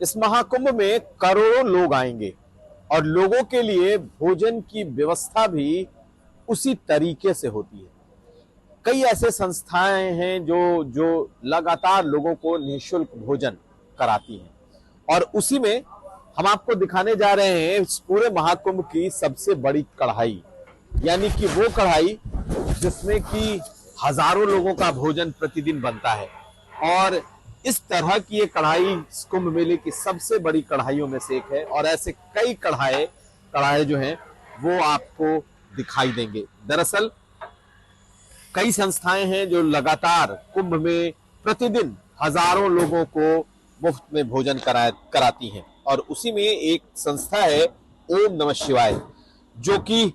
इस महाकुंभ में करोड़ों लोग आएंगे और लोगों के लिए भोजन की व्यवस्था भी उसी तरीके से होती है। कई ऐसे संस्थाएं हैं जो जो लगातार लोगों को निःशुल्क भोजन कराती हैं और उसी में हम आपको दिखाने जा रहे हैं इस पूरे महाकुंभ की सबसे बड़ी कढ़ाई, यानी कि वो कढ़ाई जिसमें कि हजारों लोगों का भोजन प्रतिदिन बनता है। और इस तरह की ये कढ़ाई कुंभ मेले की सबसे बड़ी कढ़ाइयों में से एक है और ऐसे कई कढ़ाई जो हैं वो आपको दिखाई देंगे। दरअसल कई संस्थाएं हैं जो लगातार कुंभ में प्रतिदिन हजारों लोगों को मुफ्त में भोजन कराती हैं और उसी में एक संस्था है ओम नमः शिवाय, जो कि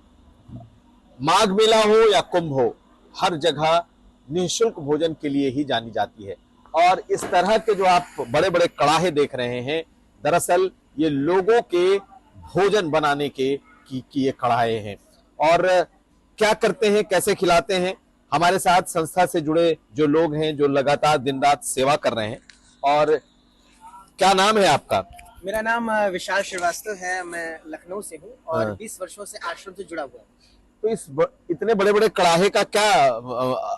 माघ मेला हो या कुंभ हो, हर जगह निःशुल्क भोजन के लिए ही जानी जाती है। और इस तरह के जो आप बड़े बड़े कड़ाहे देख रहे हैं, दरअसल ये लोगों के भोजन बनाने के की ये कड़ाहे हैं। और क्या करते हैं, कैसे खिलाते हैं, हमारे साथ संस्था से जुड़े जो लोग हैं जो लगातार दिन रात सेवा कर रहे हैं। और क्या नाम है आपका? मेरा नाम विशाल श्रीवास्तव है। मैं लखनऊ से हूँ और 20 वर्षों से आश्रम से जुड़ा हुआ हूँ। तो इस इतने बड़े बड़े कड़ाहे का क्या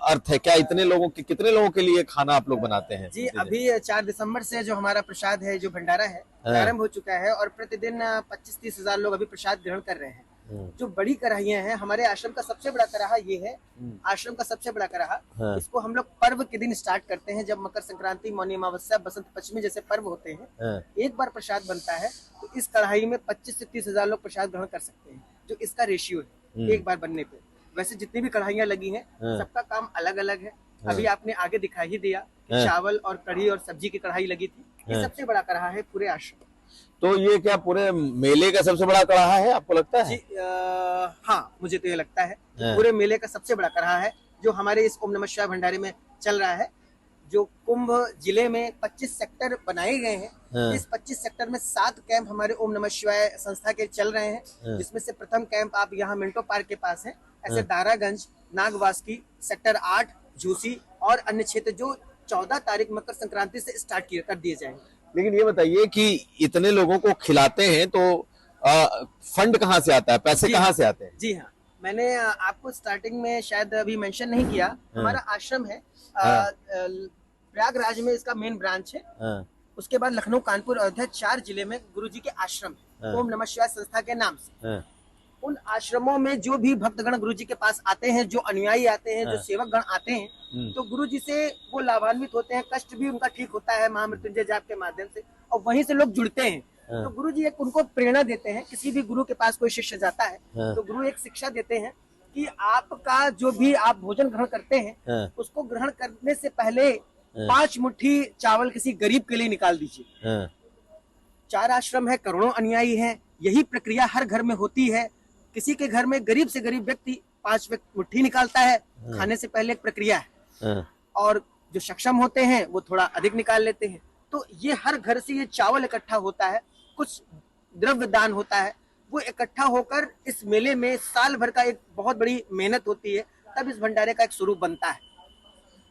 अर्थ है? क्या कितने लोगों के लिए खाना आप लोग बनाते हैं? जी, अभी 4 दिसंबर से जो हमारा प्रसाद है, जो भंडारा है, प्रारंभ हो चुका है और प्रतिदिन 25-30 हजार लोग अभी प्रसाद ग्रहण कर रहे हैं। जो बड़ी कढ़ाइयाँ हैं, हमारे आश्रम का सबसे बड़ा कढ़ाहा ये है। आश्रम का सबसे बड़ा कढ़ाहा, इसको हम लोग पर्व के दिन स्टार्ट करते हैं। जब मकर संक्रांति, मौनी अमावस्या, बसंत पंचमी जैसे पर्व होते हैं, एक बार प्रसाद बनता है तो इस कढ़ाई में 25 से 30 हजार लोग प्रसाद ग्रहण कर सकते हैं, जो इसका रेशियो है एक बार बनने पे। वैसे जितनी भी कढ़ाइयाँ लगी हैं, सबका काम अलग अलग है। अभी आपने आगे दिखा ही दिया कि चावल और कढ़ी और सब्जी की कढ़ाई लगी थी। ये सबसे बड़ा कढ़ाहा है पूरे आश्रम। तो ये क्या पूरे मेले का सबसे बड़ा कढ़ाहा है, आपको लगता है? जी, हाँ, मुझे तो ये लगता है पूरे मेले का सबसे बड़ा कढ़ाहा है जो हमारे इस ओम नमः शिवाय भंडारे में चल रहा है। जो कुंभ जिले में 25 सेक्टर बनाए गए हैं, इस 25 सेक्टर में 7 कैंप हमारे ओम नमः शिवाय संस्था के चल रहे हैं। जिसमें से प्रथम कैंप आप यहाँ मिंटो पार्क के पास है। ऐसे दारागंज, नागवासकी, सेक्टर 8, झूसी और अन्य क्षेत्र जो 14 तारीख मकर संक्रांति से स्टार्ट कर दिए जाएंगे। लेकिन ये बताइए कि इतने लोगों को खिलाते हैं तो फंड कहाँ से आता है, पैसे कहाँ से आते हैं? जी हाँ, मैंने आपको स्टार्टिंग में शायद अभी मेंशन नहीं किया। हमारा आश्रम है प्रयागराज में, इसका मेन ब्रांच है। उसके बाद लखनऊ, कानपुर, अयोध्या 4 जिले में गुरुजी के आश्रम है ओम नमः शिवाय संस्था के नाम से। उन आश्रमों में जो भी भक्तगण गुरुजी के पास आते हैं, जो अनुयायी आते हैं, जो सेवक गण आते हैं, तो गुरुजी से वो लाभान्वित होते हैं। कष्ट भी उनका ठीक होता है महामृत्युंजय जाप के माध्यम से और वहीं से लोग जुड़ते हैं। तो गुरुजी एक उनको प्रेरणा देते हैं। किसी भी गुरु के पास कोई शिष्य जाता है तो गुरु एक शिक्षा देते हैं कि आपका जो भी आप भोजन ग्रहण करते हैं, उसको ग्रहण करने से पहले 5 मुट्ठी चावल किसी गरीब के लिए निकाल दीजिए। 4 आश्रम है, करोड़ों अनुयायी हैं, यही प्रक्रिया हर घर में होती है। किसी के घर में गरीब से गरीब व्यक्ति 5 मुट्ठी निकालता है खाने से पहले, एक प्रक्रिया है। और जो सक्षम होते हैं वो थोड़ा अधिक निकाल लेते हैं। तो ये हर घर से ये चावल इकट्ठा होता है, कुछ द्रव्य दान होता है, वो इकट्ठा होकर इस मेले में साल भर का एक बहुत बड़ी मेहनत होती है, तब इस भंडारे का एक स्वरूप बनता है।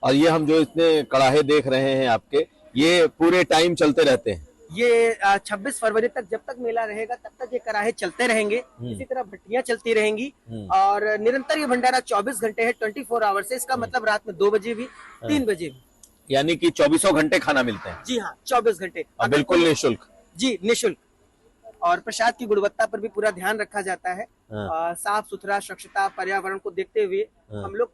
और ये हम जो इतने कड़ाहे देख रहे हैं आपके, ये पूरे टाइम चलते रहते हैं? ये 26 फरवरी तक, जब तक मेला रहेगा तब तक ये कड़ाहे चलते रहेंगे। इसी तरह भट्टियां चलती रहेंगी और निरंतर ये भंडारा 24 घंटे है, 24 आवर से। इसका मतलब रात में 2 बजे भी, 3 बजे भी, यानी कि 24 घंटे खाना मिलता है? जी हाँ, 24 घंटे बिल्कुल निःशुल्क। जी, निःशुल्क। और प्रसाद की गुणवत्ता पर भी पूरा ध्यान रखा जाता है। साफ सुथरा, स्वच्छता, पर्यावरण को देखते हुए हम लोग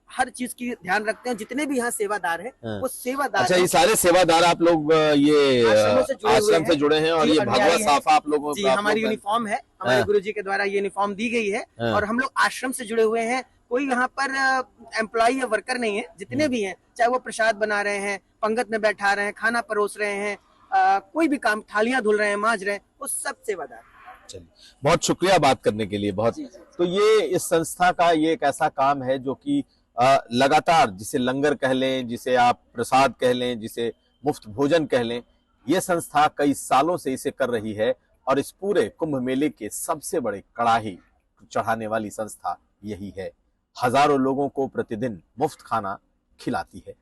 हर चीज की ध्यान रखते हैं। जितने भी यहाँ सेवादार हैं, वो सेवादार। अच्छा, ये सारे सेवादार आप लोग ये आश्रम से जुड़े हैं और ये भगवा साफा आप लोगों जी, हमारी यूनिफॉर्म है, हमारे गुरुजी के द्वारा ये यूनिफॉर्म दी गई है और हम लोग आश्रम से जुड़े हुए हैं। कोई यहाँ पर एम्प्लॉई या वर्कर नहीं है। जितने भी हैं, चाहे वो प्रसाद बना रहे हैं, पंगत में बैठा रहे हैं, खाना परोस रहे हैं, कोई भी काम, थालियां धुल रहे हैं, मांज रहे हैं, वो सब सेवादार। चलिए, बहुत शुक्रिया बात करने के लिए। बहुत तो ये इस संस्था का ये एक ऐसा काम है जो कि लगातार, जिसे लंगर कह लें, जिसे आप प्रसाद कह लें, जिसे मुफ्त भोजन कह लें, ये संस्था कई सालों से इसे कर रही है और इस पूरे कुंभ मेले के सबसे बड़े कड़ाही चढ़ाने वाली संस्था यही है। हजारों लोगों को प्रतिदिन मुफ्त खाना खिलाती है।